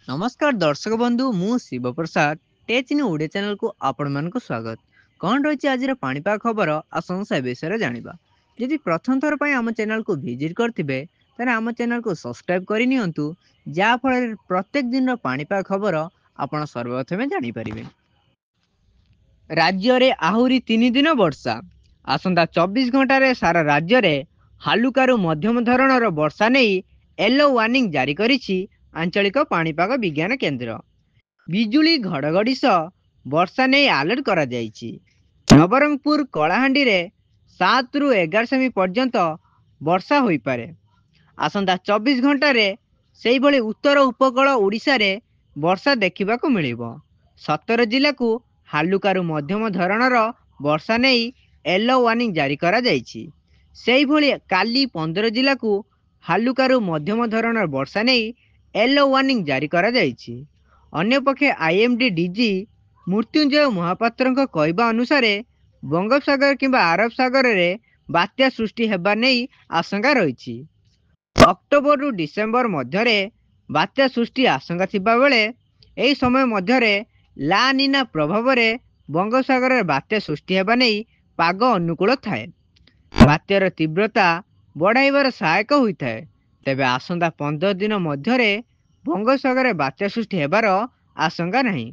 नमस्कार दर्शक बंधु मु शिव प्रसाद टेच इन ओडिया चैनल को आपण मानक स्वागत। कौन रही आज पाणीपाग खबर आसन से विषय जानिबा। यदि प्रथम थर पर आम चैनल को विजिट करथिबे तारे आम चैनल को सब्सक्राइब करि नियंतु जा फल प्रत्येक दिन पाणीपाग खबर आपण सर्वप्रथमे जानि परिबे। राज्य रे आहुरी 3 दिन वर्षा। आसंता 24 घंटा रे सारा राज्य रे हालुकारु मध्यम धरणर वर्षा नहीं येलो वार्निंग जारी करिछि आंचलिक पाणीपाग विज्ञान केंद्र। बिजुली घड़घड़ी सह वर्षा नहीं अलर्ट करा जाइछि। नवरंगपुर कलाहांडी रे 7 रु 11 सेमी पर्यंत वर्षा होई पारे। आसंता 24 घंटा रे सेही भली उत्तर उपकूल ओडिशा रे वर्षा देखिबाकू मिलिबो। 17 जिला को हालुकारु मध्यम धरणर वर्षा नहीं येलो वार्निंग जारी करा जाइछि। सेही भली काली 15 जिला को हालुकारु मध्यम धरणर वर्षा नहीं येलो वार्निंग जारी करा जाइछि। अन्यपक्षे आईएमडी डीजी मृत्युंजय महापात्र कहवा अनुसार बंगोपसागर किंबा आरब सागर रे बात्या सृष्टि हेबा नहीं आशंका रही। अक्टोबर रु डिसेम्बर मध्यरे बात्या सृष्टि आशंका थिबा बेले एही समय मध्यरे ला निना प्रभाव रे बंगोपसागर बात्या सृष्टि हेबा नहीं पाग अनुकूल थाए। बात्यार तीव्रता बढ़ाइबार सहायक होइथाए। तेबे आसंता 15 दिन मध्यरे बंगोपसागर बात्या सृष्टि हेबार आशंका नहीं।